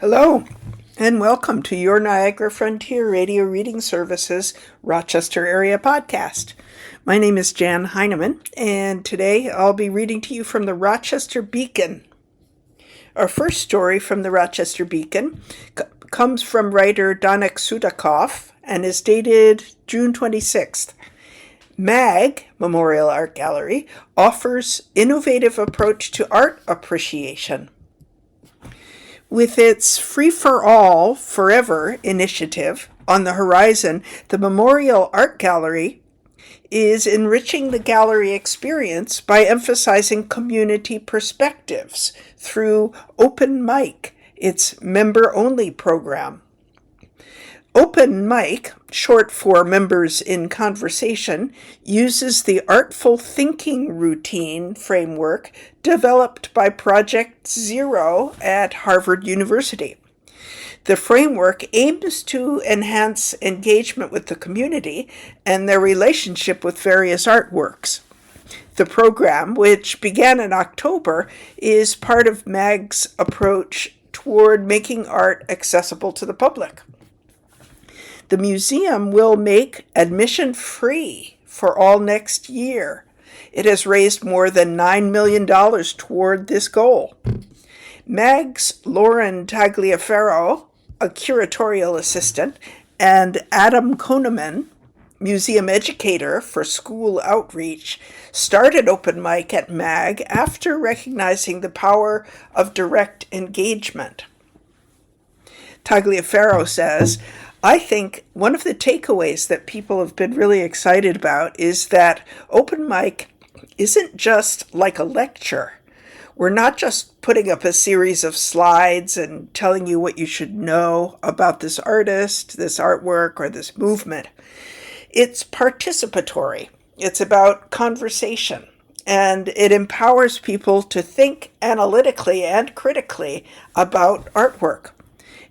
Hello, and welcome to your Niagara Frontier Radio Reading Services Rochester Area Podcast. My name is Jan Heineman, and today I'll be reading to you from the Rochester Beacon. Our first story from the Rochester Beacon comes from writer Danik Sudakov and is dated June 26th. MAG, Memorial Art Gallery, offers innovative approach to art appreciation. With its Free for All, Forever initiative on the horizon, the Memorial Art Gallery is enriching the gallery experience by emphasizing community perspectives through Open Mic, its member-only program. Open Mic, short for Members in Conversation, uses the artful thinking routine framework developed by Project Zero at Harvard University. The framework aims to enhance engagement with the community and their relationship with various artworks. The program, which began in October, is part of MAG's approach toward making art accessible to the public. The museum will make admission free for all next year. It has raised more than $9 million toward this goal. MAG's Lauren Tagliaferro, a curatorial assistant, and Adam Koneman, museum educator for school outreach, started Open Mic at MAG after recognizing the power of direct engagement. Tagliaferro says, I think one of the takeaways that people have been really excited about is that Open Mic isn't just like a lecture. We're not just putting up a series of slides and telling you what you should know about this artist, this artwork, or this movement. It's participatory. It's about conversation, and it empowers people to think analytically and critically about artwork,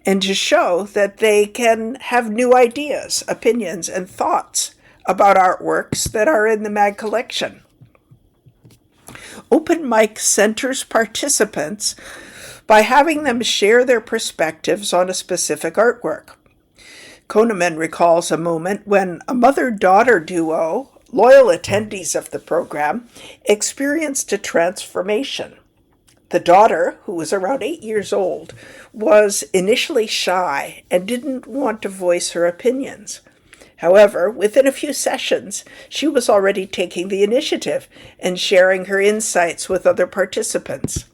and to show that they can have new ideas, opinions, and thoughts about artworks that are in the MAG collection. Open Mic centers participants by having them share their perspectives on a specific artwork. Koneman recalls a moment when a mother-daughter duo, loyal attendees of the program, experienced a transformation. The daughter, who was around 8 years old, was initially shy and didn't want to voice her opinions. However, within a few sessions, she was already taking the initiative and sharing her insights with other participants.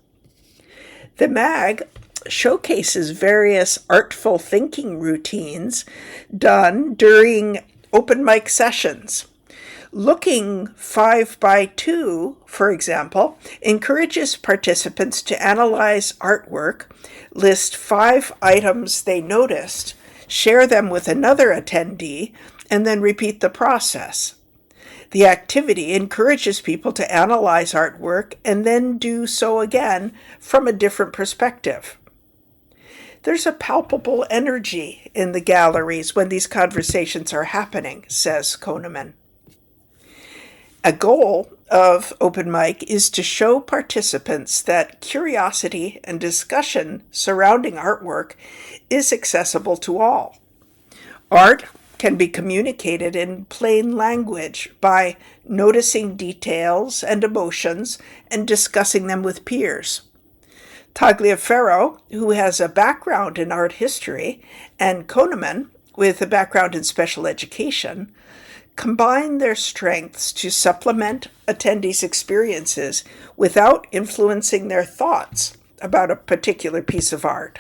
The MAG showcases various artful thinking routines done during Open Mic sessions. Looking 5x2, for example, encourages participants to analyze artwork, list 5 items they noticed, share them with another attendee, and then repeat the process. The activity encourages people to analyze artwork and then do so again from a different perspective. There's a palpable energy in the galleries when these conversations are happening, says Koneman. A goal of Open Mic is to show participants that curiosity and discussion surrounding artwork is accessible to all. Art can be communicated in plain language by noticing details and emotions and discussing them with peers. Tagliaferro, who has a background in art history, and Koneman, with a background in special education, combine their strengths to supplement attendees' experiences without influencing their thoughts about a particular piece of art.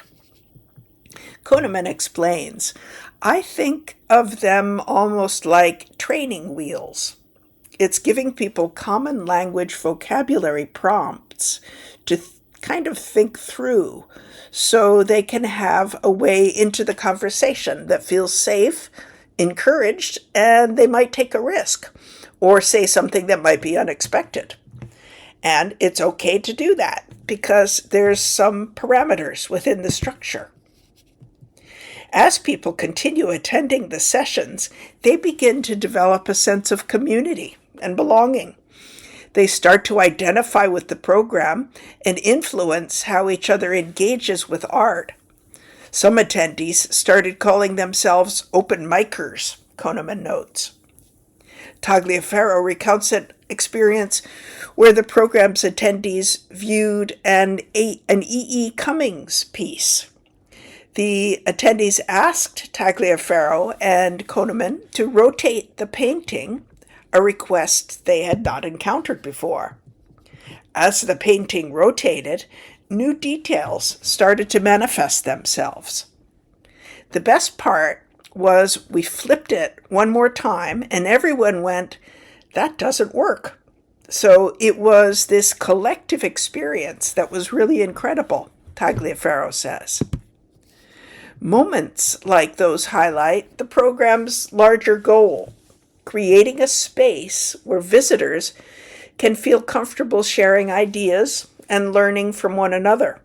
Koneman explains, I think of them almost like training wheels. It's giving people common language vocabulary prompts to kind of think through so they can have a way into the conversation that feels safe, encouraged, and they might take a risk or say something that might be unexpected. And it's okay to do that because there's some parameters within the structure. As people continue attending the sessions, they begin to develop a sense of community and belonging. They start to identify with the program and influence how each other engages with art Some attendees started calling themselves open micers, Koneman notes. Tagliaferro recounts an experience where the program's attendees viewed an E.E. Cummings piece. The attendees asked Tagliaferro and Koneman to rotate the painting, a request they had not encountered before. As the painting rotated, new details started to manifest themselves. The best part was we flipped it one more time and everyone went, "That doesn't work." So it was this collective experience that was really incredible, Tagliaferro says. Moments like those highlight the program's larger goal, creating a space where visitors can feel comfortable sharing ideas and learning from one another.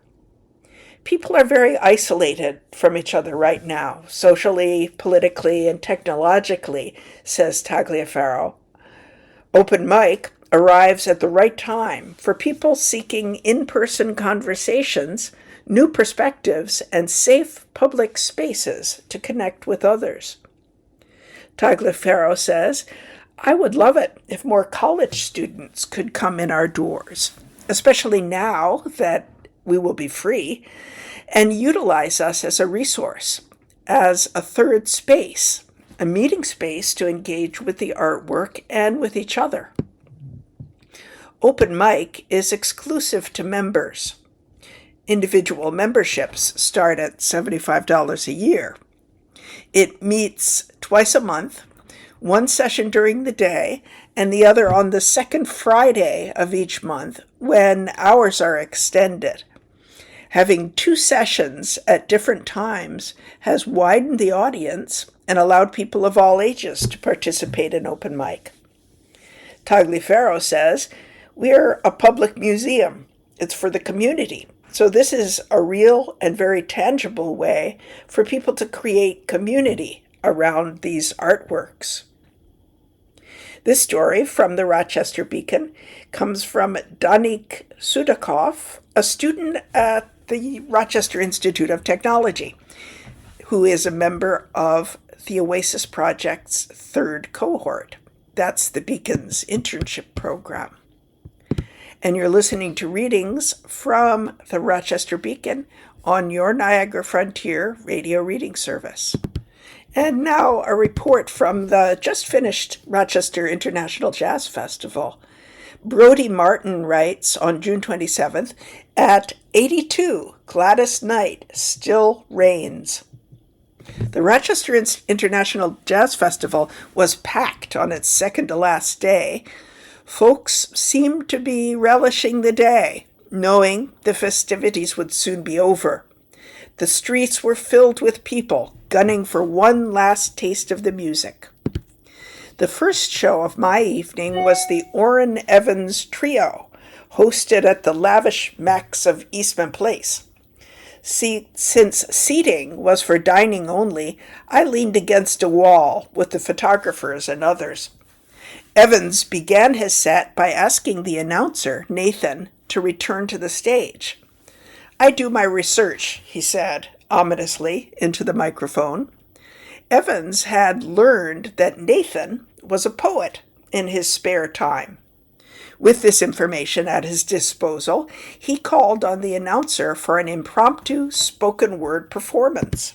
People are very isolated from each other right now, socially, politically, and technologically, says Tagliaferro. Open mic arrives at the right time for people seeking in-person conversations, new perspectives, and safe public spaces to connect with others. Tagliaferro says, "I would love it if more college students could come in our doors, especially now that we will be free, and utilize us as a resource, as a third space, a meeting space to engage with the artwork and with each other." Open mic is exclusive to members. Individual memberships start at $75 a year. It meets twice a month, one session during the day and the other on the second Friday of each month when hours are extended. Having two sessions at different times has widened the audience and allowed people of all ages to participate in open mic. Tagliaferro says, "We're a public museum. It's for the community. So this is a real and very tangible way for people to create community around these artworks." This story from the Rochester Beacon comes from Danik Sudakov, a student at the Rochester Institute of Technology, who is a member of the Oasis Project's third cohort. That's the Beacon's internship program. And you're listening to readings from the Rochester Beacon on your Niagara Frontier radio reading service. And now a report from the just finished Rochester International Jazz Festival. Brody Martin writes on June 27th, "At 82, Gladys Knight still reigns." The Rochester International Jazz Festival was packed on its second to last day. Folks seemed to be relishing the day, knowing the festivities would soon be over. The streets were filled with people gunning for one last taste of the music. The first show of my evening was the Orrin Evans Trio, hosted at the lavish Max of Eastman Place. Since seating was for dining only, I leaned against a wall with the photographers and others. Evans began his set by asking the announcer, Nathan, to return to the stage. "I do my research," he said, ominously, into the microphone. Evans had learned that Nathan was a poet in his spare time. With this information at his disposal, he called on the announcer for an impromptu spoken word performance.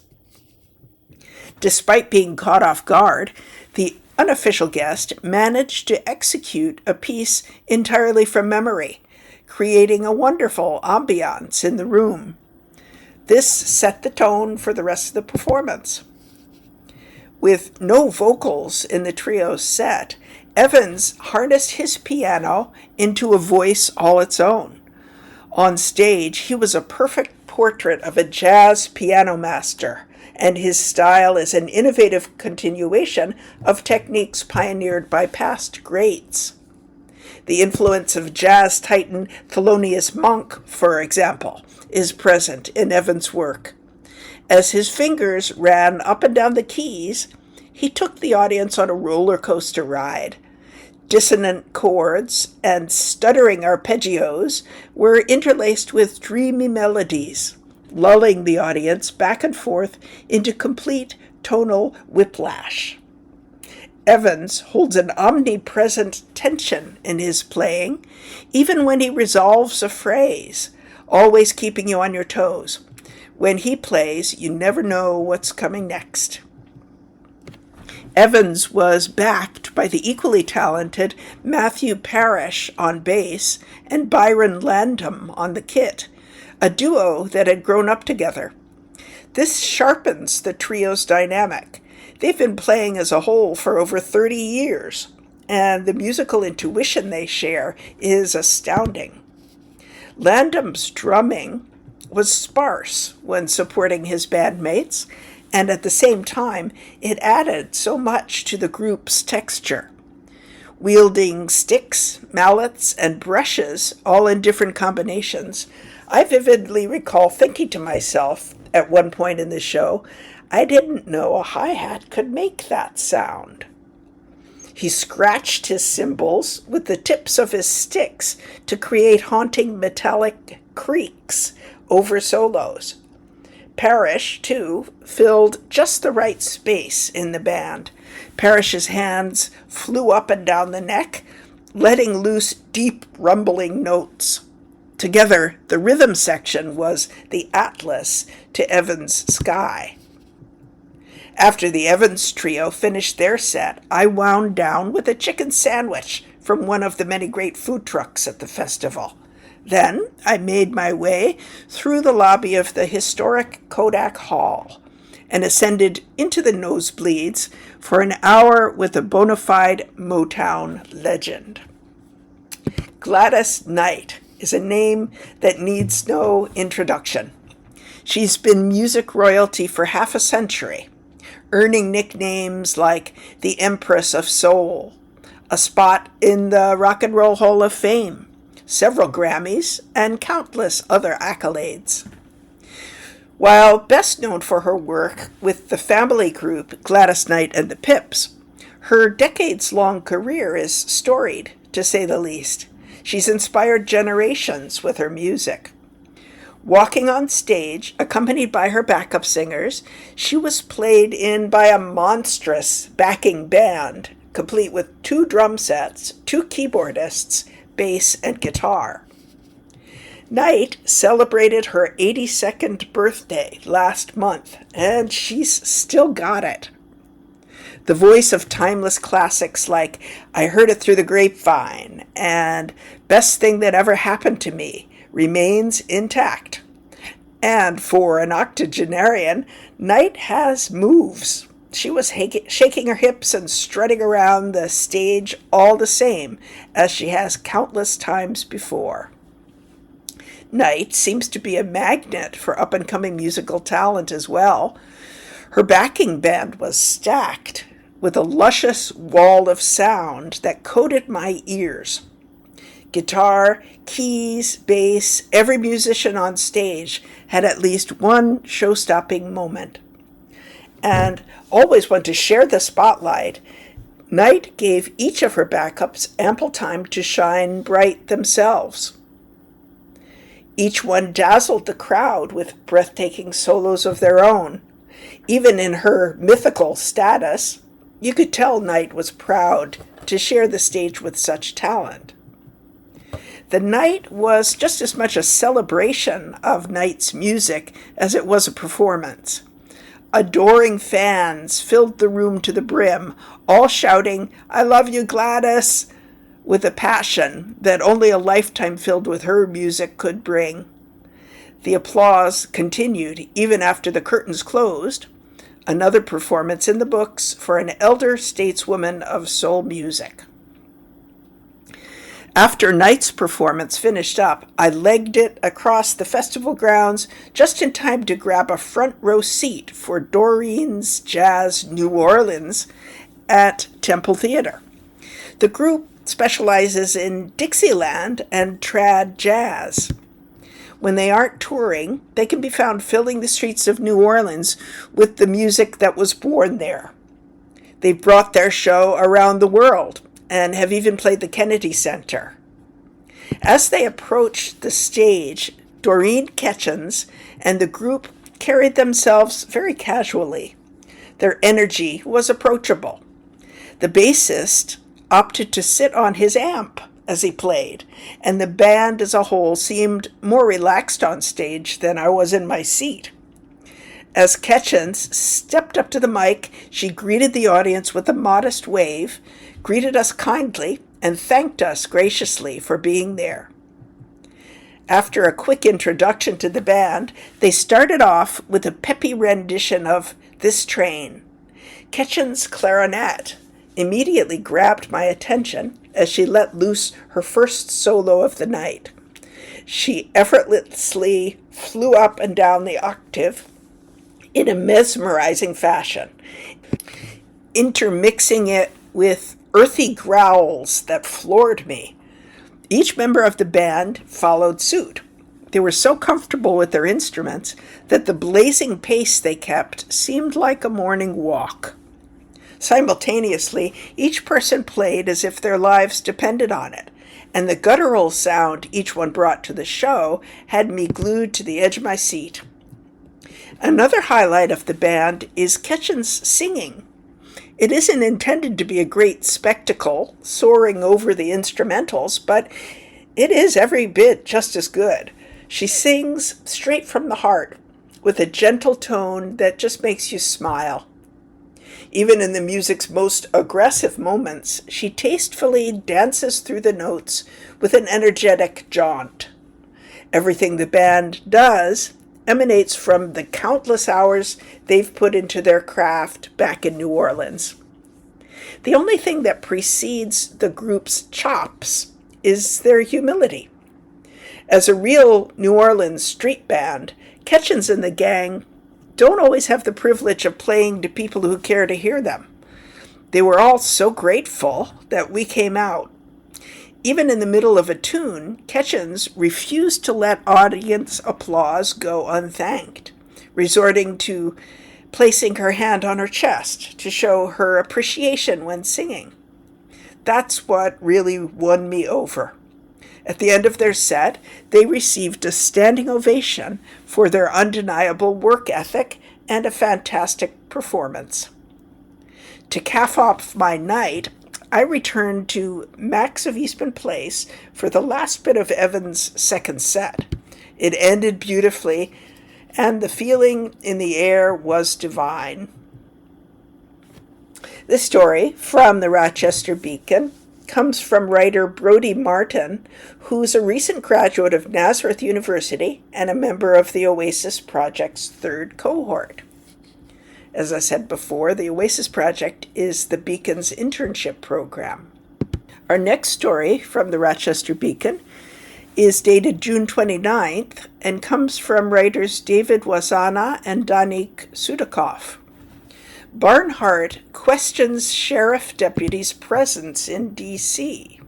Despite being caught off guard, the unofficial guest managed to execute a piece entirely from memory, creating a wonderful ambiance in the room. This set the tone for the rest of the performance. With no vocals in the trio's set, Evans harnessed his piano into a voice all its own. On stage, he was a perfect portrait of a jazz piano master, and his style is an innovative continuation of techniques pioneered by past greats. The influence of jazz titan Thelonious Monk, for example, is present in Evans' work. As his fingers ran up and down the keys, he took the audience on a roller coaster ride. Dissonant chords and stuttering arpeggios were interlaced with dreamy melodies, lulling the audience back and forth into complete tonal whiplash. Evans holds an omnipresent tension in his playing, even when he resolves a phrase, always keeping you on your toes. When he plays, you never know what's coming next. Evans was backed by the equally talented Matthew Parrish on bass and Byron Landham on the kit, a duo that had grown up together. This sharpens the trio's dynamic. They've been playing as a whole for over 30 years, and the musical intuition they share is astounding. Landham's drumming was sparse when supporting his bandmates, and at the same time, it added so much to the group's texture. Wielding sticks, mallets, and brushes, all in different combinations, I vividly recall thinking to myself at one point in the show, I didn't know a hi-hat could make that sound. He scratched his cymbals with the tips of his sticks to create haunting metallic creaks over solos. Parrish, too, filled just the right space in the band. Parrish's hands flew up and down the neck, letting loose deep rumbling notes. Together, the rhythm section was the Atlas to Evans' Sky. After the Evans trio finished their set, I wound down with a chicken sandwich from one of the many great food trucks at the festival. Then I made my way through the lobby of the historic Kodak Hall and ascended into the nosebleeds for an hour with a bona fide Motown legend. Gladys Knight is a name that needs no introduction. She's been music royalty for half a century, earning nicknames like the Empress of Soul, a spot in the Rock and Roll Hall of Fame, several Grammys, and countless other accolades. While best known for her work with the family group Gladys Knight and the Pips, her decades-long career is storied, to say the least. She's inspired generations with her music. Walking on stage, accompanied by her backup singers, she was played in by a monstrous backing band, complete with 2 drum sets, 2 keyboardists, bass, and guitar. Knight celebrated her 82nd birthday last month, and she's still got it. The voice of timeless classics like I Heard It Through the Grapevine and Best Thing That Ever Happened to Me remains intact. And for an octogenarian, Knight has moves. She was shaking her hips and strutting around the stage all the same as she has countless times before. Knight seems to be a magnet for up-and-coming musical talent as well. Her backing band was stacked with a luscious wall of sound that coated my ears. Guitar, keys, bass, every musician on stage had at least one show-stopping moment. And always want to share the spotlight, Knight gave each of her backups ample time to shine bright themselves. Each one dazzled the crowd with breathtaking solos of their own. Even in her mythical status, you could tell Knight was proud to share the stage with such talent. The night was just as much a celebration of Knight's music as it was a performance. Adoring fans filled the room to the brim, all shouting, "I love you, Gladys," with a passion that only a lifetime filled with her music could bring. The applause continued even after the curtains closed, another performance in the books for an elder stateswoman of soul music. After Knight's performance finished up, I legged it across the festival grounds just in time to grab a front row seat for Doreen's Jazz New Orleans at Temple Theater. The group specializes in Dixieland and trad jazz. When they aren't touring, they can be found filling the streets of New Orleans with the music that was born there. They've brought their show around the world and have even played the Kennedy Center. As they approached the stage Doreen Ketchens and the group carried themselves very casually. Their energy was approachable. The bassist opted to sit on his amp as he played, and the band as a whole seemed more relaxed on stage than I was in my seat. As Ketchens stepped up to the mic, she greeted the audience with a modest wave, greeted us kindly, and thanked us graciously for being there. After a quick introduction to the band, they started off with a peppy rendition of This Train. Ketchens' clarinet immediately grabbed my attention as she let loose her first solo of the night. She effortlessly flew up and down the octave in a mesmerizing fashion, intermixing it with earthy growls that floored me. Each member of the band followed suit. They were so comfortable with their instruments that the blazing pace they kept seemed like a morning walk. Simultaneously, each person played as if their lives depended on it, and the guttural sound each one brought to the show had me glued to the edge of my seat. Another highlight of the band is Ketchens' singing. It isn't intended to be a great spectacle, soaring over the instrumentals, but it is every bit just as good. She sings straight from the heart, with a gentle tone that just makes you smile. Even in the music's most aggressive moments, she tastefully dances through the notes with an energetic jaunt. Everything the band does emanates from the countless hours they've put into their craft back in New Orleans. The only thing that precedes the group's chops is their humility. As a real New Orleans street band, Ketchens and the gang don't always have the privilege of playing to people who care to hear them. They were all so grateful that we came out. Even in the middle of a tune, Ketchens refused to let audience applause go unthanked, resorting to placing her hand on her chest to show her appreciation when singing. That's what really won me over. At the end of their set, they received a standing ovation for their undeniable work ethic and a fantastic performance. To cap off my night, I returned to Max of Eastman Place for the last bit of Evan's second set. It ended beautifully, and the feeling in the air was divine. This story from the Rochester Beacon comes from writer Brodie Martin, who's a recent graduate of Nazareth University and a member of the Oasis Project's third cohort. As I said before, the Oasis Project is the Beacon's internship program. Our next story from the Rochester Beacon is dated June 29th and comes from writers David Wazana and Danik Sudakov. Barnhart questions sheriff deputy's presence in D.C.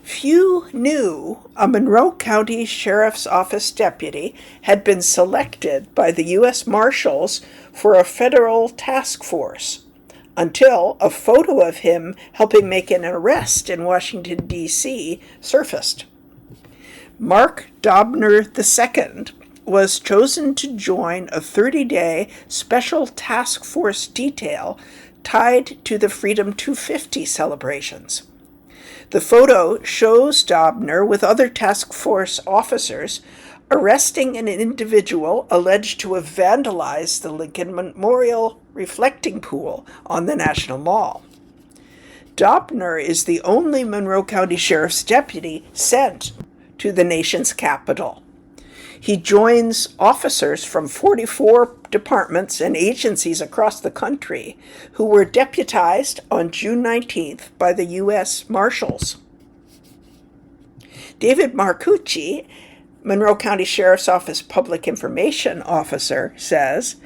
Few knew a Monroe County Sheriff's Office deputy had been selected by the U.S. Marshals for a federal task force until a photo of him helping make an arrest in Washington, D.C. surfaced. Mark Dobner II was chosen to join a 30-day special task force detail tied to the Freedom 250 celebrations. The photo shows Dobner with other task force officers arresting an individual alleged to have vandalized the Lincoln Memorial reflecting pool on the National Mall. Dobner is the only Monroe County Sheriff's deputy sent to the nation's capital. He joins officers from 44 departments and agencies across the country who were deputized on June 19th by the U.S. Marshals. David Marcucci, Monroe County Sheriff's Office Public Information Officer, says,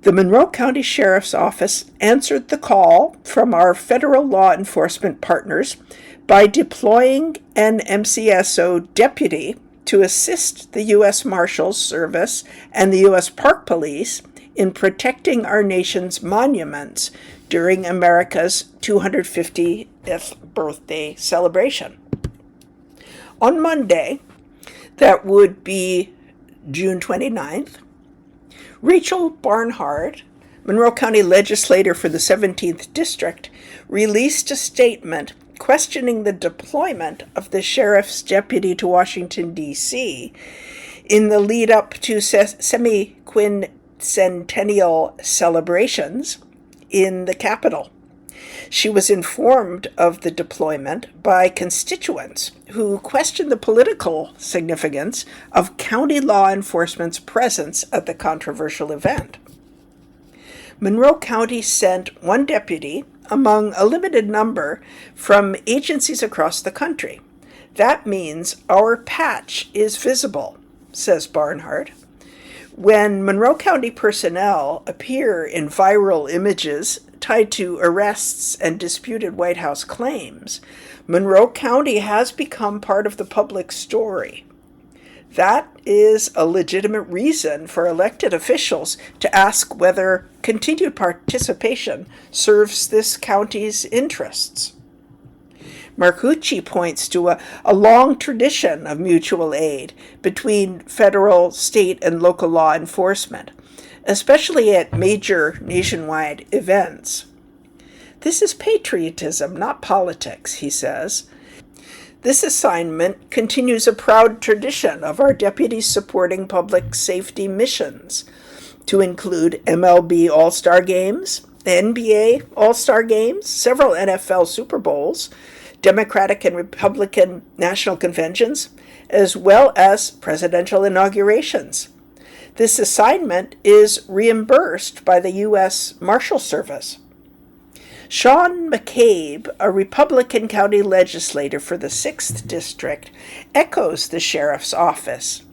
"The Monroe County Sheriff's Office answered the call from our federal law enforcement partners by deploying an MCSO deputy to assist the U.S. Marshals Service and the U.S. Park Police in protecting our nation's monuments during America's 250th birthday celebration." On Monday, That would be June 29th. Rachel Barnhart, Monroe County legislator for the 17th District, released a statement questioning the deployment of the sheriff's deputy to Washington, D.C. in the lead up to semi-quincentennial celebrations in the capital. She was informed of the deployment by constituents who questioned the political significance of county law enforcement's presence at the controversial event. Monroe County sent one deputy among a limited number from agencies across the country. That means our patch is visible, says Barnhart. When Monroe County personnel appear in viral images tied to arrests and disputed White House claims, Monroe County has become part of the public story. That is a legitimate reason for elected officials to ask whether continued participation serves this county's interests. Marcucci points to a long tradition of mutual aid between federal, state, and local law enforcement, especially at major nationwide events. This is patriotism, not politics, he says. This assignment continues a proud tradition of our deputies supporting public safety missions, to include MLB All-Star Games, NBA All-Star Games, several NFL Super Bowls, Democratic and Republican national conventions, as well as presidential inaugurations. This assignment is reimbursed by the U.S. Marshal Service. Sean McCabe, a Republican county legislator for the 6th District, echoes the sheriff's office.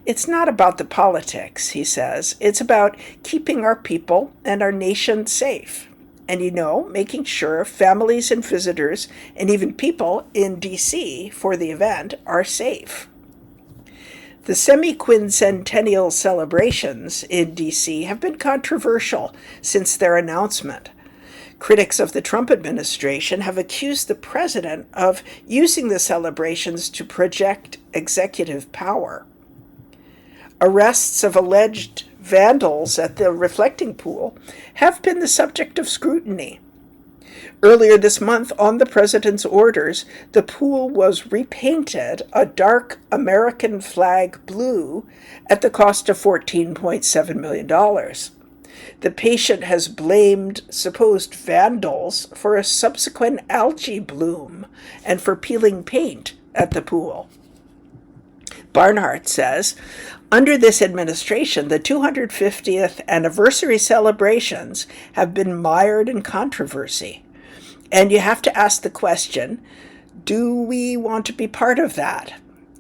It's not about the politics, he says. It's about keeping our people and our nation safe. And, making sure families and visitors and even people in D.C. for the event are safe. The semi-quincentennial celebrations in D.C. have been controversial since their announcement. Critics of the Trump administration have accused the president of using the celebrations to project executive power. Arrests of alleged vandals at the reflecting pool have been the subject of scrutiny. Earlier this month, on the president's orders, the pool was repainted a dark American flag blue at the cost of $14.7 million. The patient has blamed supposed vandals for a subsequent algae bloom and for peeling paint at the pool. Barnhart says, under this administration, the 250th anniversary celebrations have been mired in controversy. And you have to ask the question, do we want to be part of that?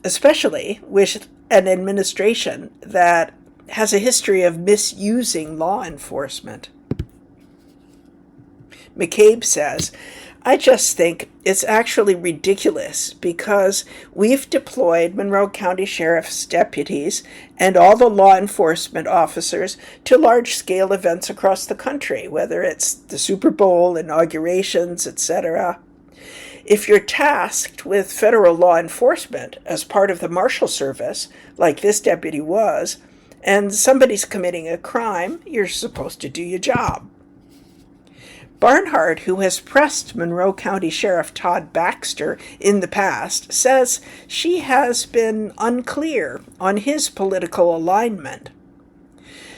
Especially with an administration that has a history of misusing law enforcement. McCabe says, I just think it's actually ridiculous because we've deployed Monroe County Sheriff's deputies and all the law enforcement officers to large-scale events across the country, whether it's the Super Bowl, inaugurations, etc. If you're tasked with federal law enforcement as part of the Marshal Service, like this deputy was, and somebody's committing a crime, you're supposed to do your job. Barnhart, who has pressed Monroe County Sheriff Todd Baxter in the past, says she has been unclear on his political alignment.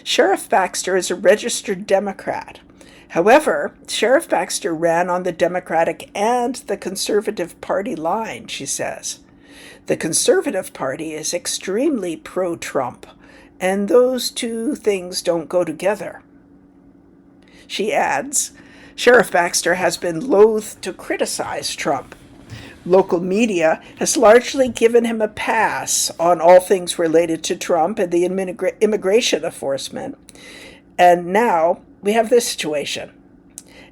Sheriff Baxter is a registered Democrat. However, Sheriff Baxter ran on the Democratic and the Conservative Party line, she says. The Conservative Party is extremely pro-Trump, and those two things don't go together. She adds, Sheriff Baxter has been loath to criticize Trump. Local media has largely given him a pass on all things related to Trump and the immigration enforcement. And now we have this situation.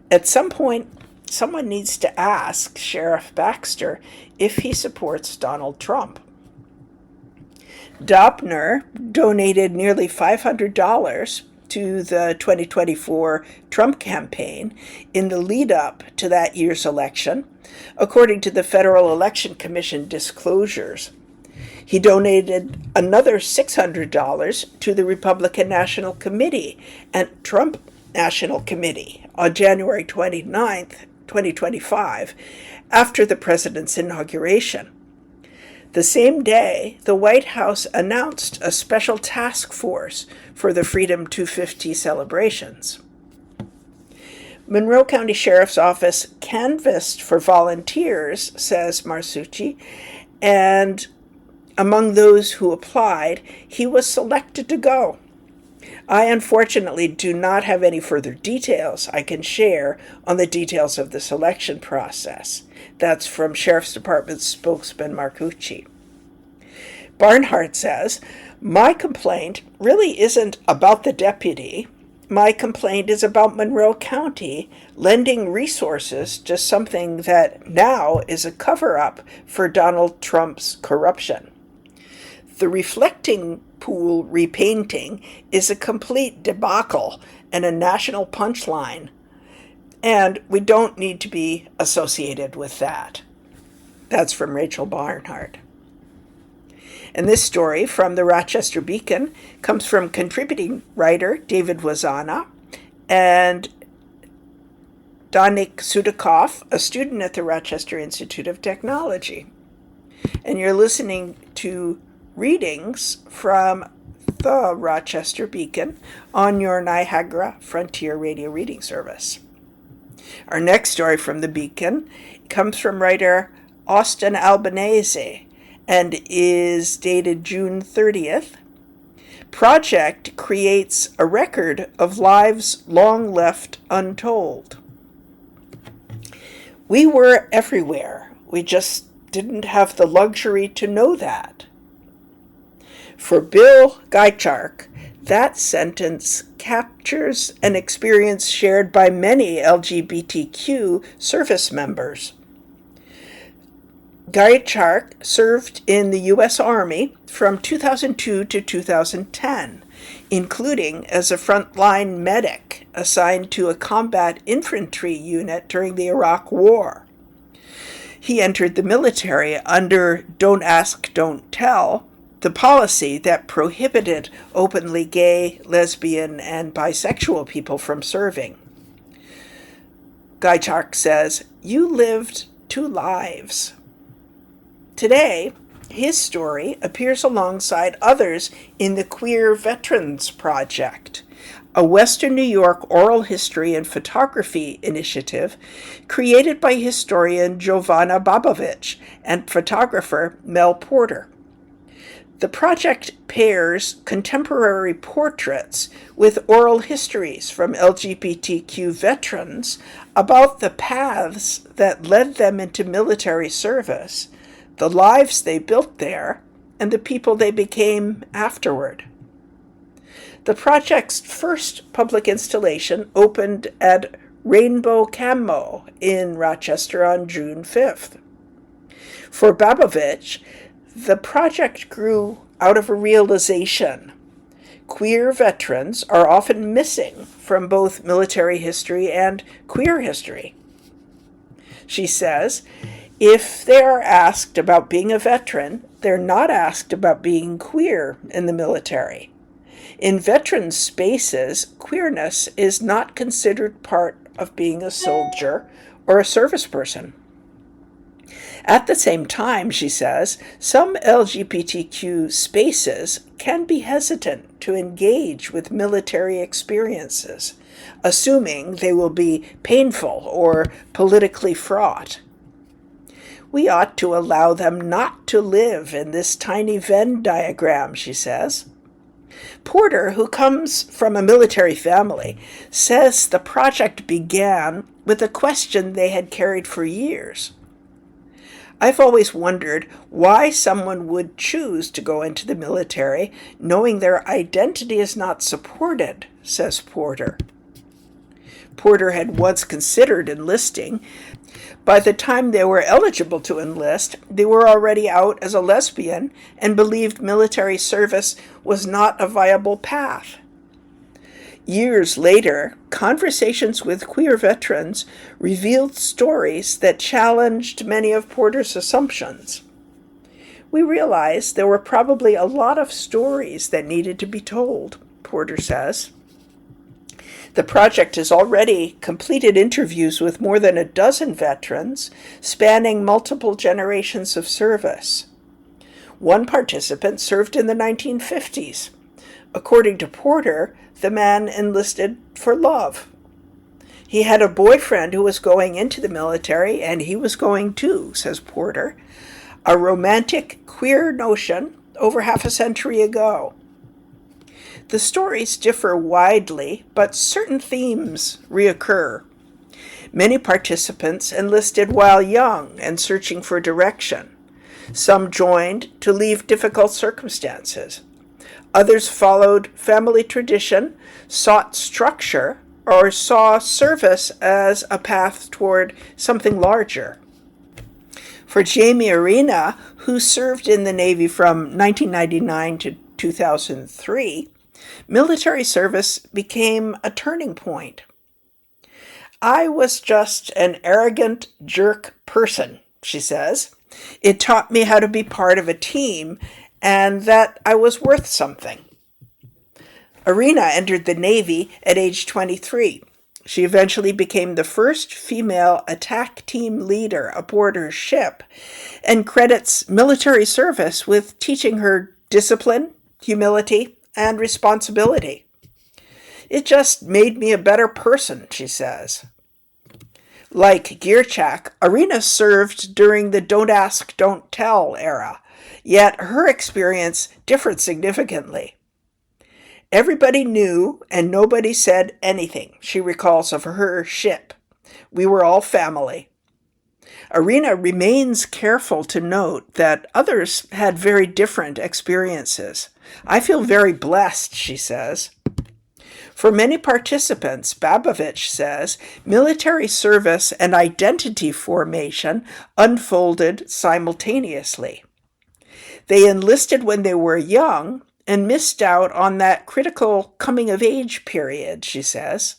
At some point, someone needs to ask Sheriff Baxter if he supports Donald Trump. Doppner donated nearly $500 to the 2024 Trump campaign in the lead-up to that year's election, according to the Federal Election Commission disclosures. He donated another $600 to the Republican National Committee and Trump National Committee on January 29th, 2025, after the president's inauguration. The same day, the White House announced a special task force for the Freedom 250 celebrations. Monroe County Sheriff's Office canvassed for volunteers, says Marsucci, and among those who applied, he was selected to go. I unfortunately do not have any further details I can share on the details of the selection process. That's from Sheriff's Department spokesman Marcucci. Barnhart says, my complaint really isn't about the deputy. My complaint is about Monroe County lending resources to something that now is a cover-up for Donald Trump's corruption. The reflecting pool repainting is a complete debacle and a national punchline, and we don't need to be associated with that. That's from Rachel Barnhart. And this story from the Rochester Beacon comes from contributing writer David Wazana and Danik Sudakov, a student at the Rochester Institute of Technology. And you're listening to readings from the Rochester Beacon on your Niagara Frontier Radio Reading Service. Our next story from the Beacon comes from writer Austin Albanese and is dated June 30th. Project creates a record of lives long left untold. We were everywhere. We just didn't have the luxury to know that. For Bill Guychark, that sentence captures an experience shared by many LGBTQ service members. Guychark served in the U.S. Army from 2002 to 2010, including as a frontline medic assigned to a combat infantry unit during the Iraq War. He entered the military under Don't Ask, Don't Tell, the policy that prohibited openly gay, lesbian, and bisexual people from serving. Guychark says, "You lived two lives." Today, his story appears alongside others in the Queer Veterans Project, a Western New York oral history and photography initiative created by historian Jovana Babovich and photographer Mel Porter. The project pairs contemporary portraits with oral histories from LGBTQ veterans about the paths that led them into military service, the lives they built there, and the people they became afterward. The project's first public installation opened at Rainbow Camo in Rochester on June 5th. For Babovich, the project grew out of a realization. Queer veterans are often missing from both military history and queer history. She says, if they are asked about being a veteran, they're not asked about being queer in the military. In veteran spaces, queerness is not considered part of being a soldier or a service person. At the same time, she says, some LGBTQ spaces can be hesitant to engage with military experiences, assuming they will be painful or politically fraught. We ought to allow them not to live in this tiny Venn diagram, she says. Porter, who comes from a military family, says the project began with a question they had carried for years. I've always wondered why someone would choose to go into the military knowing their identity is not supported, says Porter. Porter had once considered enlisting. By the time they were eligible to enlist, they were already out as a lesbian and believed military service was not a viable path. Years later, conversations with queer veterans revealed stories that challenged many of Porter's assumptions. We realized there were probably a lot of stories that needed to be told, Porter says. The project has already completed interviews with more than a dozen veterans, spanning multiple generations of service. One participant served in the 1950s. According to Porter, the man enlisted for love. He had a boyfriend who was going into the military, and he was going too, says Porter. A romantic, queer notion over half a century ago. The stories differ widely, but certain themes reoccur. Many participants enlisted while young and searching for direction. Some joined to leave difficult circumstances. Others followed family tradition, sought structure, or saw service as a path toward something larger. For Jamie Arena, who served in the Navy from 1999 to 2003, military service became a turning point. I was just an arrogant jerk person, she says. It taught me how to be part of a team and that I was worth something. Arena entered the Navy at age 23. She eventually became the first female attack team leader aboard her ship and credits military service with teaching her discipline, humility, and responsibility. It just made me a better person, she says. Like Gierchak, Arena served during the don't ask, don't tell era, yet her experience differed significantly. Everybody knew and nobody said anything, she recalls of her ship. We were all family. Arena remains careful to note that others had very different experiences. I feel very blessed, she says. For many participants, Babovich says, military service and identity formation unfolded simultaneously. They enlisted when they were young and missed out on that critical coming-of-age period, she says.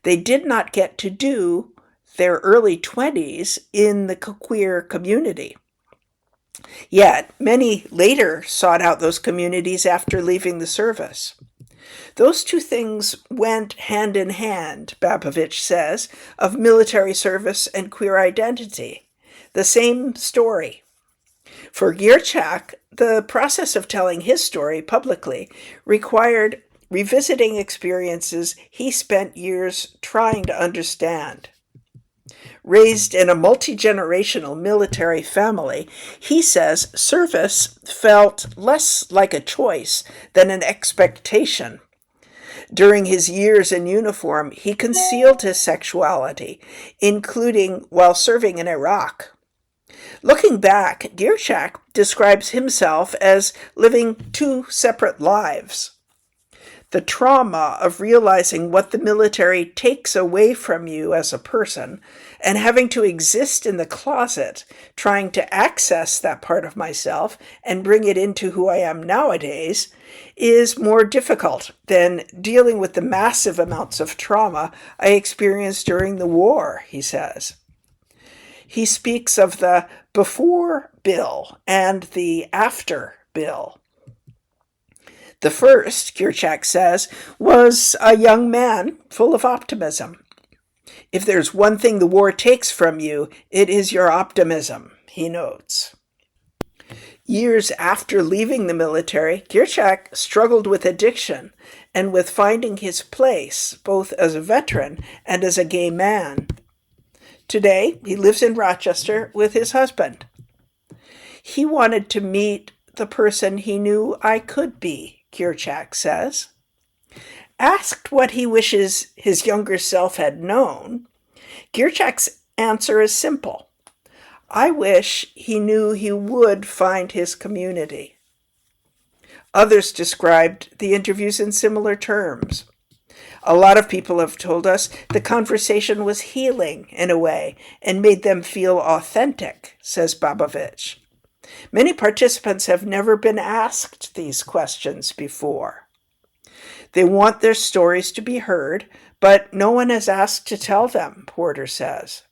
They did not get to do their early 20s in the queer community. Yet, many later sought out those communities after leaving the service. Those two things went hand in hand, Babovich says, of military service and queer identity. The same story. For Gierchak, the process of telling his story publicly required revisiting experiences he spent years trying to understand. Raised in a multi-generational military family, he says service felt less like a choice than an expectation. During his years in uniform, he concealed his sexuality, including while serving in Iraq. Looking back, Gierchak describes himself as living two separate lives. The trauma of realizing what the military takes away from you as a person and having to exist in the closet, trying to access that part of myself and bring it into who I am nowadays, is more difficult than dealing with the massive amounts of trauma I experienced during the war, he says. He speaks of the before Bill and the after Bill. The first, Gierchak says, was a young man full of optimism. If there's one thing the war takes from you, it is your optimism, he notes. Years after leaving the military, Gierchak struggled with addiction and with finding his place, both as a veteran and as a gay man. Today, he lives in Rochester with his husband. He wanted to meet the person he knew I could be, Gierchak says. Asked what he wishes his younger self had known, Gierchak's answer is simple. I wish he knew he would find his community. Others described the interviews in similar terms. A lot of people have told us the conversation was healing in a way and made them feel authentic, says Babovich. Many participants have never been asked these questions before. They want their stories to be heard, but no one is asked to tell them, Porter says.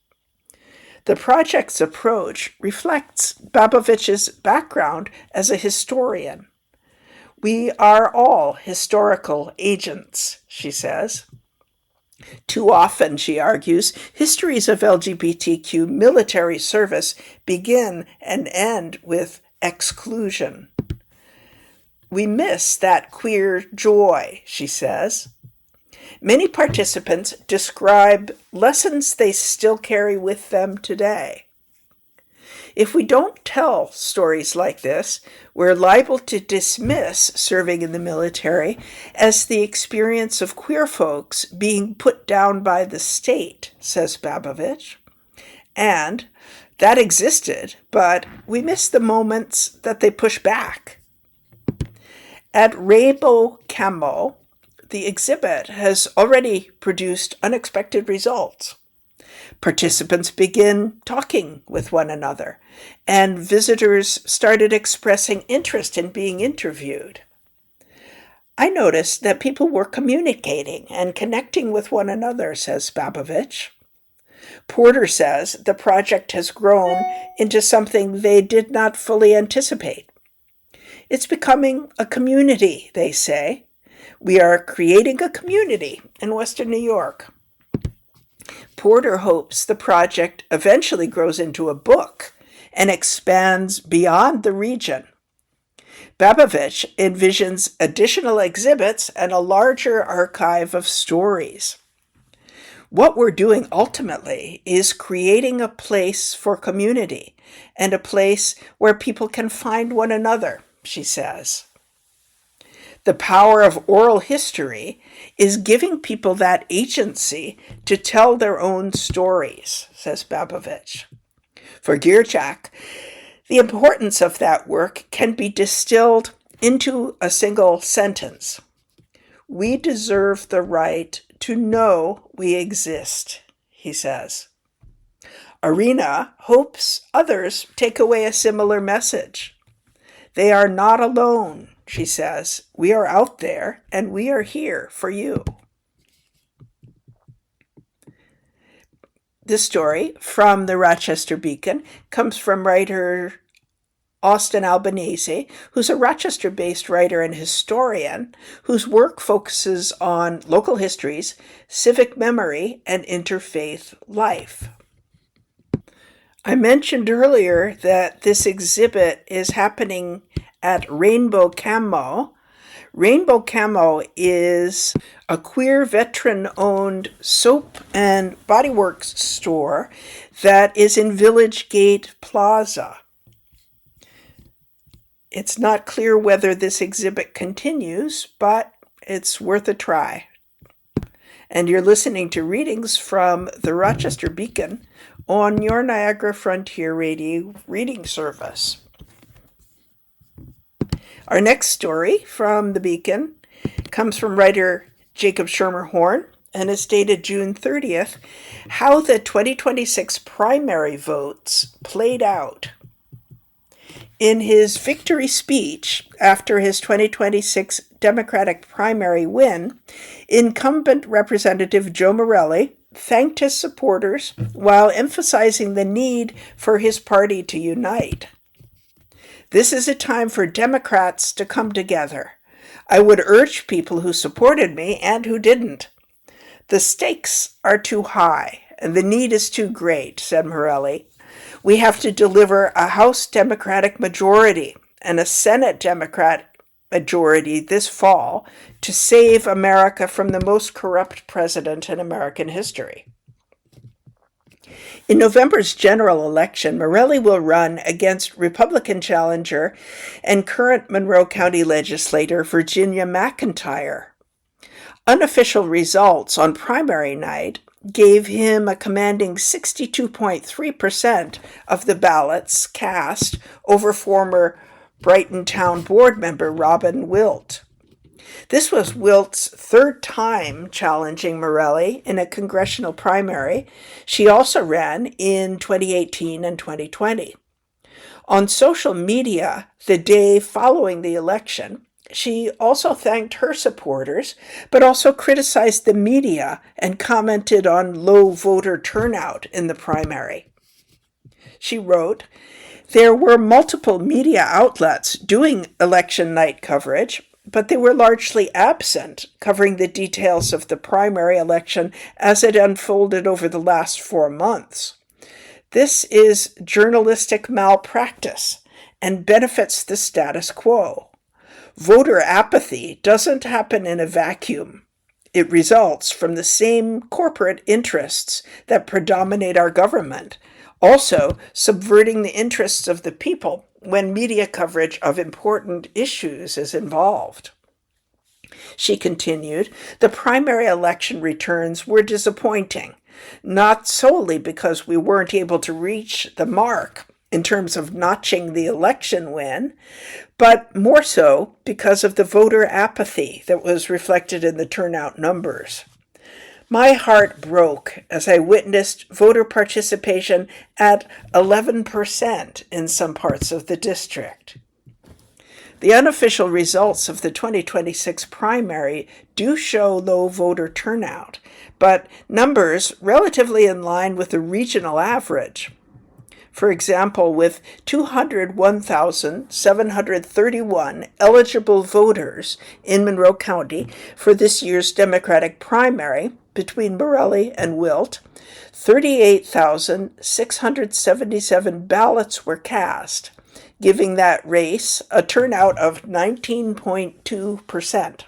The project's approach reflects Babovich's background as a historian. We are all historical agents, she says. Too often, she argues, histories of LGBTQ military service begin and end with exclusion. We miss that queer joy, she says. Many participants describe lessons they still carry with them today. If we don't tell stories like this, we're liable to dismiss serving in the military as the experience of queer folks being put down by the state, says Babovich. And that existed, but we miss the moments that they push back. At Rainbow Camo, the exhibit has already produced unexpected results. Participants begin talking with one another, and visitors started expressing interest in being interviewed. I noticed that people were communicating and connecting with one another, says Babovich. Porter says the project has grown into something they did not fully anticipate. It's becoming a community, they say. We are creating a community in Western New York. Porter hopes the project eventually grows into a book and expands beyond the region. Babovich envisions additional exhibits and a larger archive of stories. What we're doing ultimately is creating a place for community and a place where people can find one another, she says. The power of oral history is giving people that agency to tell their own stories, says Babovich. For Girchak, the importance of that work can be distilled into a single sentence. We deserve the right to know we exist, he says. Arena hopes others take away a similar message. They are not alone, she says. We are out there, and we are here for you. This story from the Rochester Beacon comes from writer Austin Albanese, who's a Rochester-based writer and historian whose work focuses on local histories, civic memory, and interfaith life. I mentioned earlier that this exhibit is happening at Rainbow Camo. Rainbow Camo is a queer veteran-owned soap and bodyworks store that is in Village Gate Plaza. It's not clear whether this exhibit continues, but it's worth a try. And you're listening to readings from the Rochester Beacon on your Niagara Frontier Radio reading service. Our next story from the Beacon comes from writer Jacob Schermerhorn and is dated June 30th, How the 2026 Primary Votes Played Out. In his victory speech after his 2026 Democratic primary win, incumbent Representative Joe Morelli thanked his supporters while emphasizing the need for his party to unite. This is a time for Democrats to come together. I would urge people who supported me and who didn't. The stakes are too high and the need is too great, said Morelli. We have to deliver a House Democratic majority and a Senate Democrat majority this fall to save America from the most corrupt president in American history. In November's general election, Morelli will run against Republican challenger and current Monroe County legislator Virginia McIntyre. Unofficial results on primary night gave him a commanding 62.3% of the ballots cast over former Brighton Town Board member Robin Wilt. This was Wilt's third time challenging Morelli in a congressional primary. She also ran in 2018 and 2020. On social media the day following the election, she also thanked her supporters, but also criticized the media and commented on low voter turnout in the primary. She wrote, "There were multiple media outlets doing election night coverage, but they were largely absent, covering the details of the primary election as it unfolded over the last 4 months. This is journalistic malpractice and benefits the status quo. Voter apathy doesn't happen in a vacuum. It results from the same corporate interests that predominate our government, also subverting the interests of the people when media coverage of important issues is involved." She continued, "The primary election returns were disappointing, not solely because we weren't able to reach the mark in terms of notching the election win, but more so because of the voter apathy that was reflected in the turnout numbers. My heart broke as I witnessed voter participation at 11% in some parts of the district." The unofficial results of the 2026 primary do show low voter turnout, but numbers relatively in line with the regional average. For example, with 201,731 eligible voters in Monroe County for this year's Democratic primary between Morelli and Wilt, 38,677 ballots were cast, giving that race a turnout of 19.2%.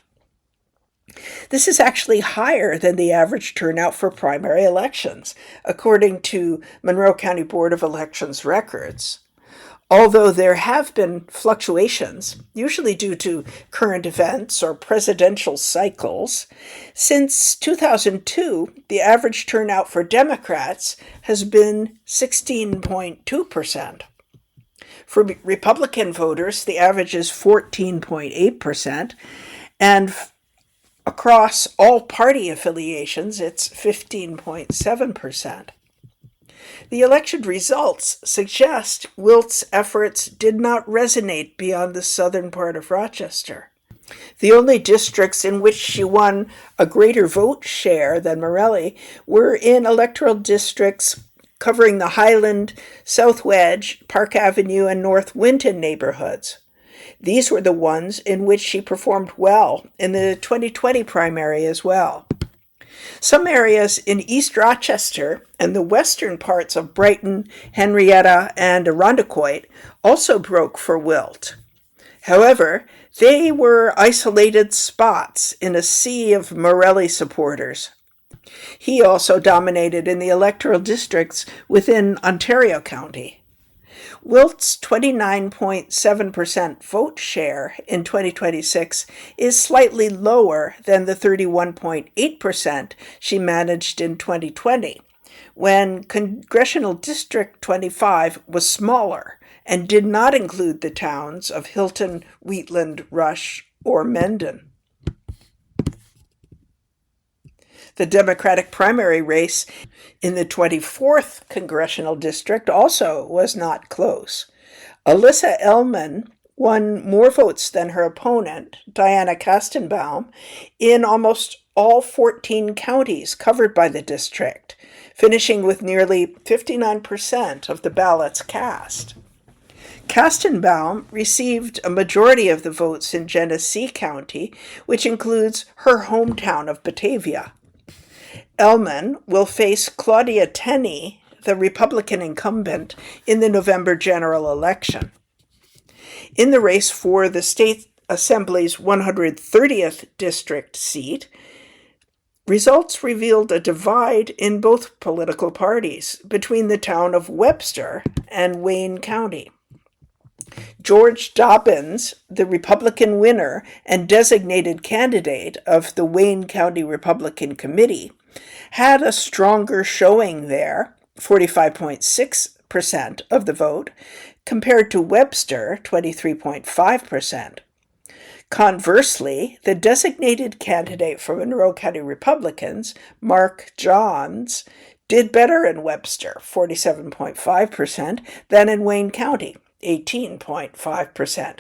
This is actually higher than the average turnout for primary elections, according to Monroe County Board of Elections records. Although there have been fluctuations, usually due to current events or presidential cycles, since 2002, the average turnout for Democrats has been 16.2%. For Republican voters, the average is 14.8%, and across all party affiliations, it's 15.7%. The election results suggest Wilt's efforts did not resonate beyond the southern part of Rochester. The only districts in which she won a greater vote share than Morelli were in electoral districts covering the Highland, South Wedge, Park Avenue, and North Winton neighborhoods. These were the ones in which she performed well in the 2020 primary as well. Some areas in East Rochester and the western parts of Brighton, Henrietta, and Irondequoit also broke for Wilt. However, they were isolated spots in a sea of Morelli supporters. He also dominated in the electoral districts within Ontario County. Wilt's 29.7% vote share in 2026 is slightly lower than the 31.8% she managed in 2020, when Congressional District 25 was smaller and did not include the towns of Hilton, Wheatland, Rush, or Mendon. The Democratic primary race in the 24th Congressional District also was not close. Alyssa Ellman won more votes than her opponent, Diana Kastenbaum, in almost all 14 counties covered by the district, finishing with nearly 59% of the ballots cast. Kastenbaum received a majority of the votes in Genesee County, which includes her hometown of Batavia. Ellman will face Claudia Tenney, the Republican incumbent, in the November general election. In the race for the State Assembly's 130th district seat, results revealed a divide in both political parties between the town of Webster and Wayne County. George Dobbins, the Republican winner and designated candidate of the Wayne County Republican Committee, had a stronger showing there, 45.6% of the vote, compared to Webster, 23.5%. Conversely, the designated candidate for Monroe County Republicans, Mark Johns, did better in Webster, 47.5%, than in Wayne County, 18.5%.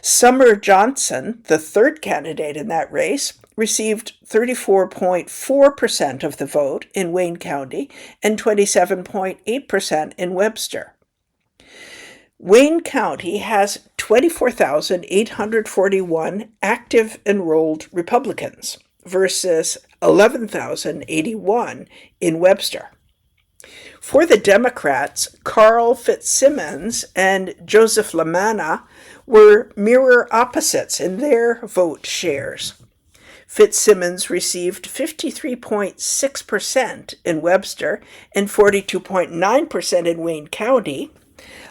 Summer Johnson, the third candidate in that race, received 34.4% of the vote in Wayne County and 27.8% in Webster. Wayne County has 24,841 active enrolled Republicans versus 11,081 in Webster. For the Democrats, Carl Fitzsimmons and Joseph LaManna were mirror opposites in their vote shares. Fitzsimmons received 53.6% in Webster and 42.9% in Wayne County.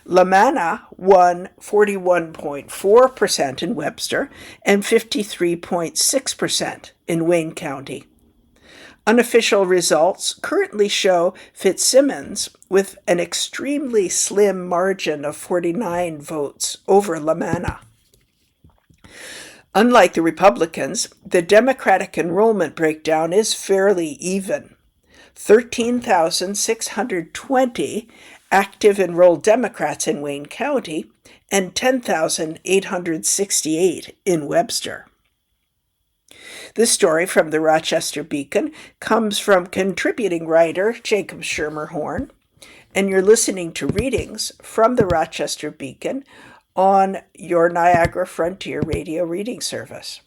LaManna won 41.4% in Webster and 53.6% in Wayne County. Unofficial results currently show Fitzsimmons with an extremely slim margin of 49 votes over LaManna. Unlike the Republicans, the Democratic enrollment breakdown is fairly even. 13,620 active enrolled Democrats in Wayne County and 10,868 in Webster. This story from the Rochester Beacon comes from contributing writer Jacob Schermerhorn, and you're listening to readings from the Rochester Beacon on your Niagara Frontier Radio reading service.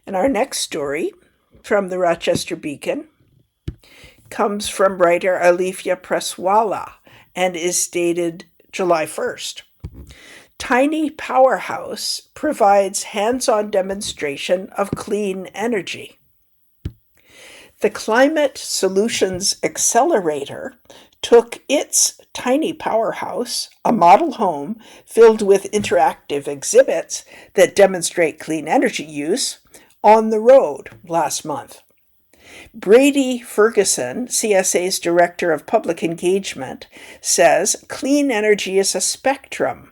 And our next story from the Rochester Beacon comes from writer Alifia Presswala and is dated July 1st. Tiny Powerhouse provides hands-on demonstration of clean energy. The Climate Solutions Accelerator took its tiny powerhouse, a model home filled with interactive exhibits that demonstrate clean energy use, on the road last month. Brady Ferguson, CSA's Director of Public Engagement, says clean energy is a spectrum,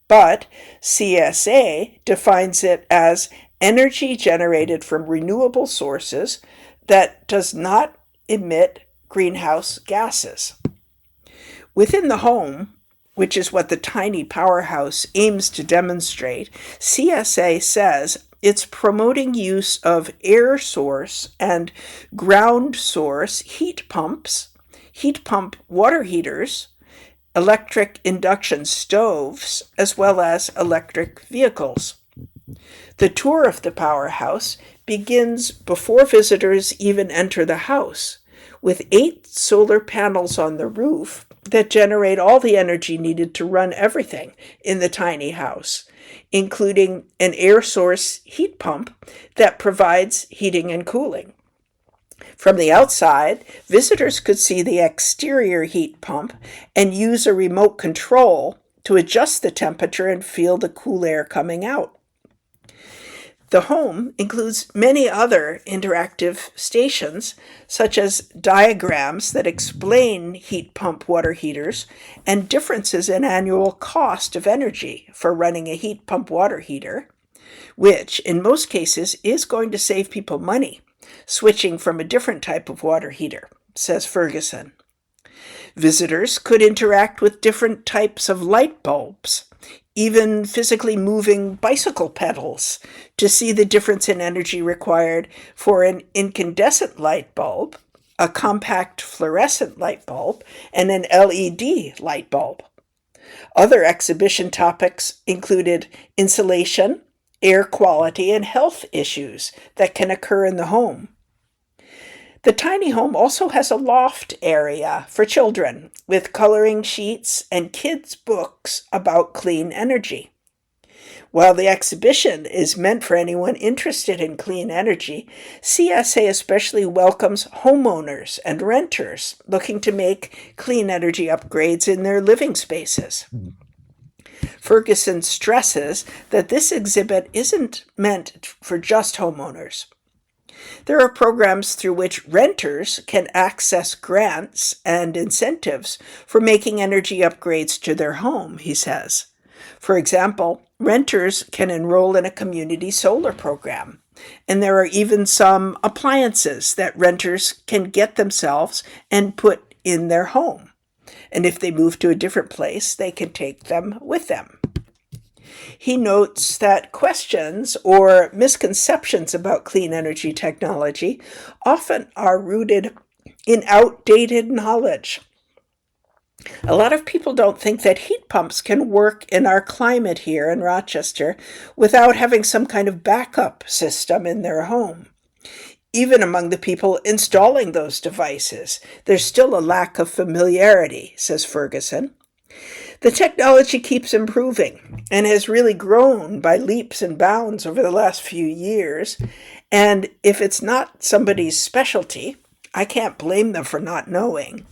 but CSA defines it as energy generated from renewable sources that does not emit greenhouse gases. Within the home, which is what the tiny powerhouse aims to demonstrate, CSA says it's promoting use of air source and ground source heat pumps, heat pump water heaters, electric induction stoves, as well as electric vehicles. The tour of the powerhouse begins before visitors even enter the house, with 8 solar panels on the roof that generate all the energy needed to run everything in the tiny house, including an air source heat pump that provides heating and cooling. From the outside, visitors could see the exterior heat pump and use a remote control to adjust the temperature and feel the cool air coming out. The home includes many other interactive stations, such as diagrams that explain heat pump water heaters and differences in annual cost of energy for running a heat pump water heater, which in most cases is going to save people money, switching from a different type of water heater, says Ferguson. Visitors could interact with different types of light bulbs, even physically moving bicycle pedals, to see the difference in energy required for an incandescent light bulb, a compact fluorescent light bulb, and an LED light bulb. Other exhibition topics included insulation, air quality, and health issues that can occur in the home. The tiny home also has a loft area for children with coloring sheets and kids' books about clean energy. While the exhibition is meant for anyone interested in clean energy, CSA especially welcomes homeowners and renters looking to make clean energy upgrades in their living spaces. Ferguson stresses that this exhibit isn't meant for just homeowners. There are programs through which renters can access grants and incentives for making energy upgrades to their home, he says. For example, renters can enroll in a community solar program, and there are even some appliances that renters can get themselves and put in their home. And if they move to a different place, they can take them with them. He notes that questions or misconceptions about clean energy technology often are rooted in outdated knowledge. A lot of people don't think that heat pumps can work in our climate here in Rochester without having some kind of backup system in their home. Even among the people installing those devices, there's still a lack of familiarity, says Ferguson. The technology keeps improving and has really grown by leaps and bounds over the last few years. And if it's not somebody's specialty, I can't blame them for not knowing.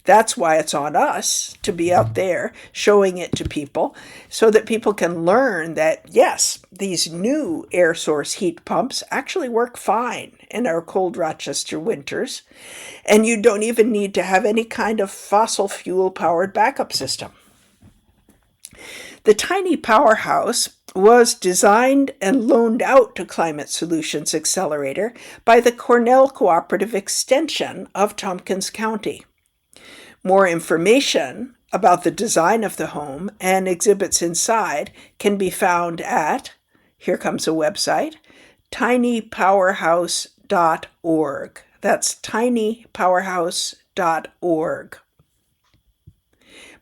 That's why it's on us to be out there showing it to people so that people can learn that, yes, these new air source heat pumps actually work fine in our cold Rochester winters, and you don't even need to have any kind of fossil fuel powered backup system. The tiny powerhouse was designed and loaned out to Climate Solutions Accelerator by the Cornell Cooperative Extension of Tompkins County. More information about the design of the home and exhibits inside can be found at, here comes a website, tinypowerhouse.org. That's tinypowerhouse.org.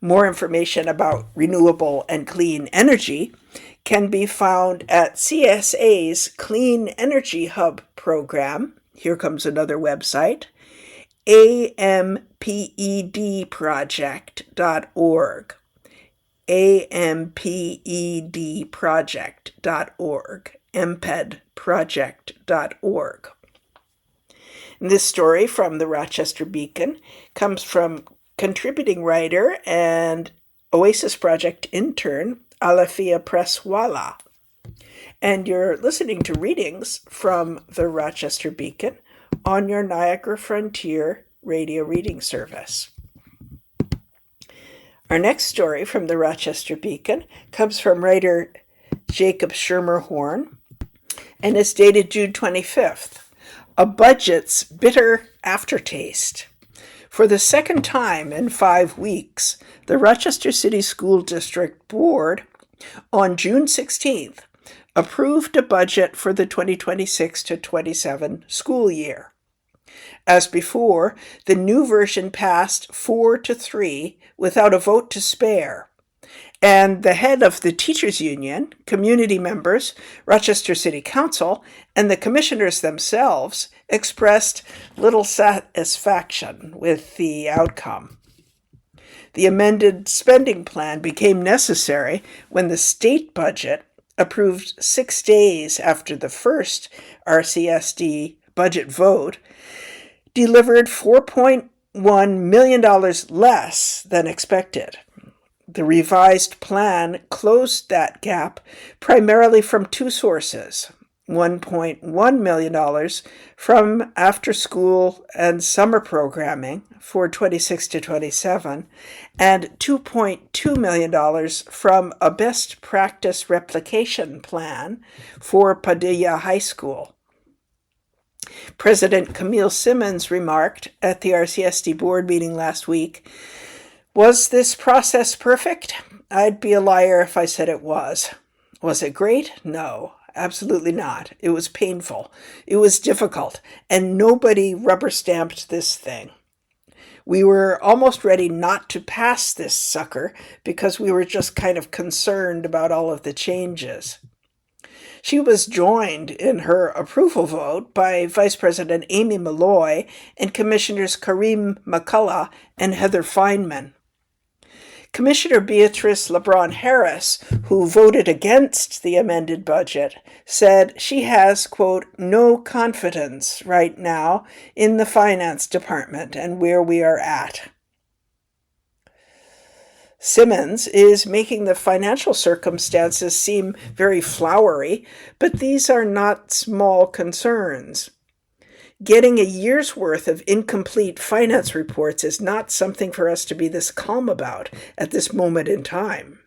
More information about renewable and clean energy can be found at CSA's Clean Energy Hub program. Here comes another website, ampedproject.org. ampedproject.org. mpedproject.org. And this story from the Rochester Beacon comes from contributing writer and Oasis Project intern Alafia Presswala. And you're listening to readings from the Rochester Beacon on your Niagara Frontier radio reading service. Our next story from the Rochester Beacon comes from writer Jacob Schermerhorn and is dated June 25th. A budget's bitter aftertaste. For the second time in 5 weeks, the Rochester City School District Board on June 16th approved a budget for the 2026 to 27 school year. As before, the new version passed 4-3 without a vote to spare, and the head of the teachers union, community members, Rochester City Council, and the commissioners themselves expressed little satisfaction with the outcome. The amended spending plan became necessary when the state budget, approved 6 days after the first RCSD budget vote, delivered $4.1 million less than expected. The revised plan closed that gap primarily from 2 sources, $1.1 million from after-school and summer programming for 26 to 27, and $2.2 million from a best practice replication plan for Padilla High School. President Camille Simmons remarked at the RCSD board meeting last week, "Was this process perfect? I'd be a liar if I said it was. Was it great? No, absolutely not. It was painful. It was difficult, and nobody rubber-stamped this thing. We were almost ready not to pass this sucker because we were just kind of concerned about all of the changes." She was joined in her approval vote by Vice President Amy Malloy and Commissioners Kareem McCullough and Heather Feynman. Commissioner Beatrice LeBron Harris, who voted against the amended budget, said she has, quote, "no confidence right now in the finance department and where we are at." Simmons is making the financial circumstances seem very flowery, but these are not small concerns. Getting a year's worth of incomplete finance reports is not something for us to be this calm about at this moment in time.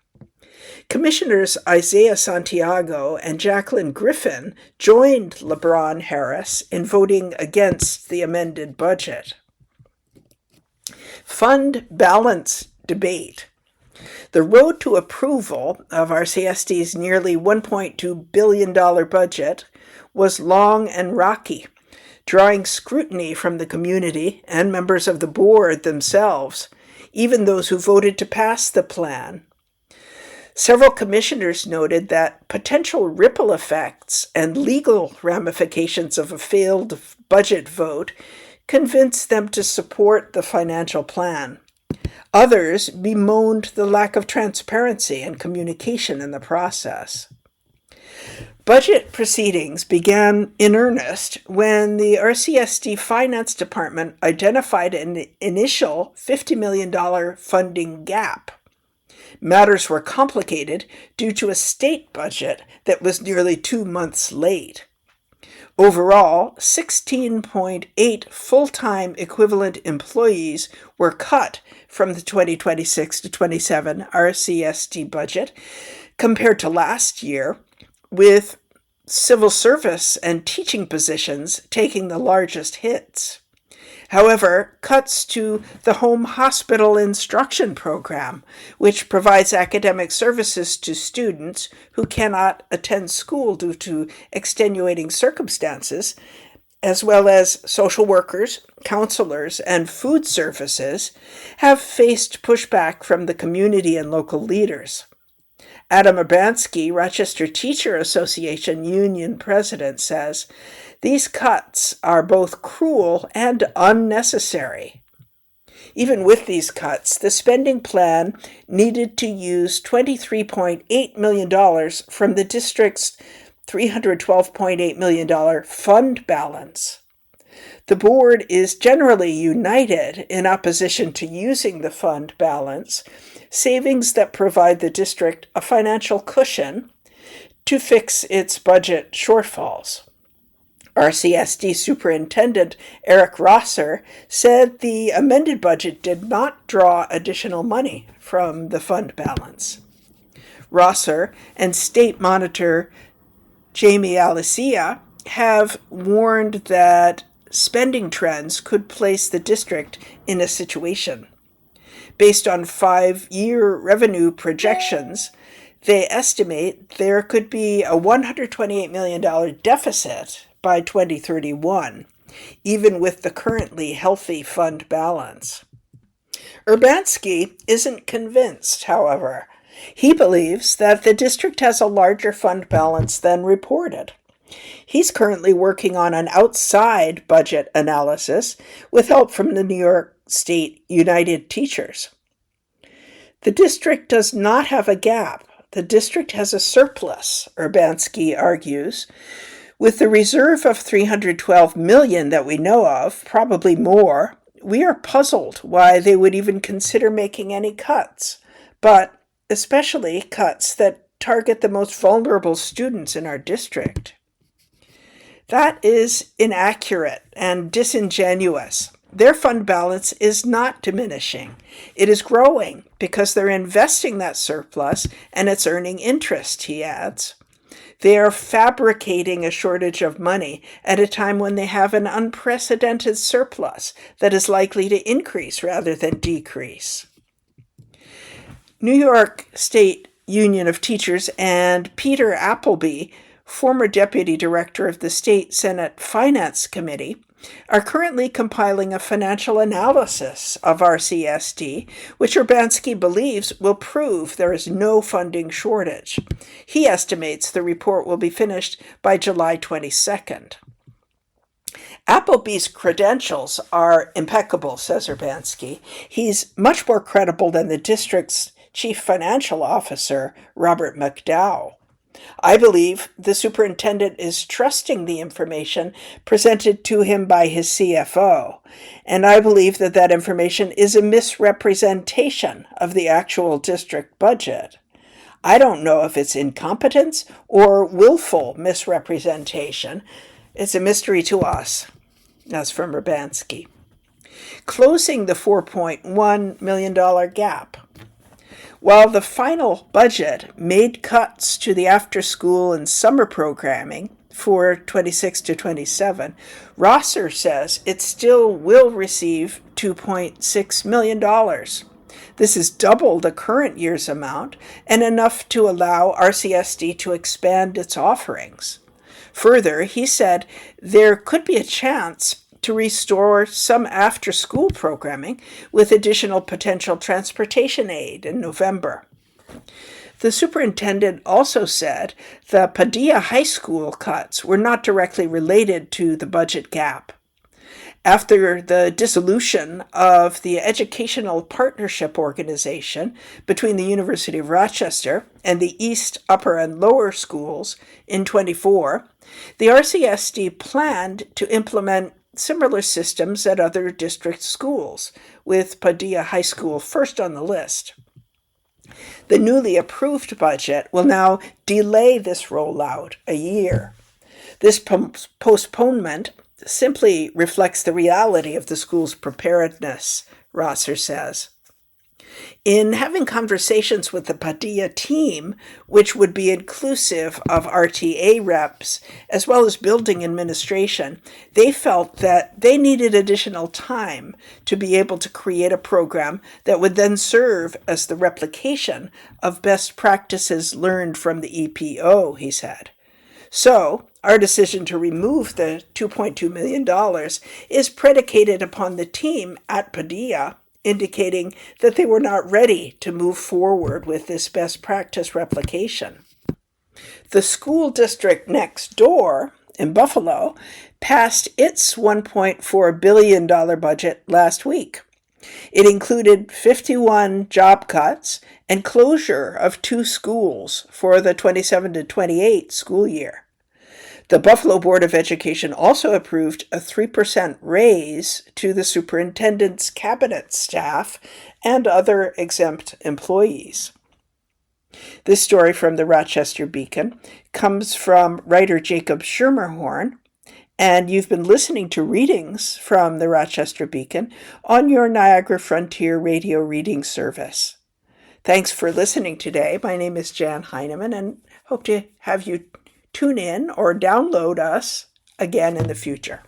Commissioners Isaiah Santiago and Jacqueline Griffin joined LeBron Harris in voting against the amended budget. Fund balance debate. The road to approval of RCSD's nearly $1.2 billion budget was long and rocky, drawing scrutiny from the community and members of the board themselves, even those who voted to pass the plan. Several commissioners noted that potential ripple effects and legal ramifications of a failed budget vote convinced them to support the financial plan. Others bemoaned the lack of transparency and communication in the process. Budget proceedings began in earnest when the RCSD Finance Department identified an initial $50 million funding gap. Matters were complicated due to a state budget that was nearly 2 months late. Overall, 16.8 full-time equivalent employees were cut from the 2026 to 27 RCSD budget compared to last year, with civil service and teaching positions taking the largest hits. However, cuts to the Home Hospital Instruction Program, which provides academic services to students who cannot attend school due to extenuating circumstances, as well as social workers, counselors, and food services, have faced pushback from the community and local leaders. Adam Urbanski, Rochester Teacher Association Union President, says, "These cuts are both cruel and unnecessary." Even with these cuts, the spending plan needed to use $23.8 million from the district's $312.8 million fund balance. The board is generally united in opposition to using the fund balance, savings that provide the district a financial cushion to fix its budget shortfalls. RCSD Superintendent Eric Rosser said the amended budget did not draw additional money from the fund balance. Rosser and State Monitor Jamie Alicia have warned that spending trends could place the district in a situation. Based on 5-year revenue projections, they estimate there could be a $128 million deficit by 2031, even with the currently healthy fund balance. Urbanski isn't convinced, however. He believes that the district has a larger fund balance than reported. He's currently working on an outside budget analysis with help from the New York State United Teachers. The district does not have a gap. The district has a surplus, Urbanski argues. With the reserve of $312 million that we know of, probably more, we are puzzled why they would even consider making any cuts, but especially cuts that target the most vulnerable students in our district. That is inaccurate and disingenuous. Their fund balance is not diminishing. It is growing because they're investing that surplus and it's earning interest, he adds. They are fabricating a shortage of money at a time when they have an unprecedented surplus that is likely to increase rather than decrease. New York State Union of Teachers and Peter Appleby, former deputy director of the State Senate Finance Committee, are currently compiling a financial analysis of RCSD, which Urbanski believes will prove there is no funding shortage. He estimates the report will be finished by July 22nd. Appleby's credentials are impeccable, says Urbanski. He's much more credible than the district's chief financial officer, Robert McDowell. I believe the superintendent is trusting the information presented to him by his CFO, and I believe that that information is a misrepresentation of the actual district budget. I don't know if it's incompetence or willful misrepresentation. It's a mystery to us. That's from Urbanski. Closing the $4.1 million gap. While the final budget made cuts to the after-school and summer programming for 26 to 27, Rosser says it still will receive $2.6 million. This is double the current year's amount and enough to allow RCSD to expand its offerings. Further, he said there could be a chance to restore some after-school programming with additional potential transportation aid in November. The superintendent also said the Padilla High School cuts were not directly related to the budget gap. After the dissolution of the Educational Partnership Organization between the University of Rochester and the East Upper and Lower Schools in 24, the RCSD planned to implement similar systems at other district schools, with Padilla High School first on the list. The newly approved budget will now delay this rollout a year. This postponement simply reflects the reality of the school's preparedness, Rosser says. In having conversations with the Padilla team, which would be inclusive of RTA reps as well as building administration, they felt that they needed additional time to be able to create a program that would then serve as the replication of best practices learned from the EPO, he said. So, our decision to remove the $2.2 million is predicated upon the team at Padilla indicating that they were not ready to move forward with this best practice replication. The school district next door in Buffalo passed its $1.4 billion budget last week. It included 51 job cuts and closure of 2 schools for the 27 to 28 school year. The Buffalo Board of Education also approved a 3% raise to the superintendent's cabinet staff and other exempt employees. This story from the Rochester Beacon comes from writer Jacob Schermerhorn, and you've been listening to readings from the Rochester Beacon on your Niagara Frontier radio reading service. Thanks for listening today. My name is Jan Heineman, and hope to have you tune in or download us again in the future.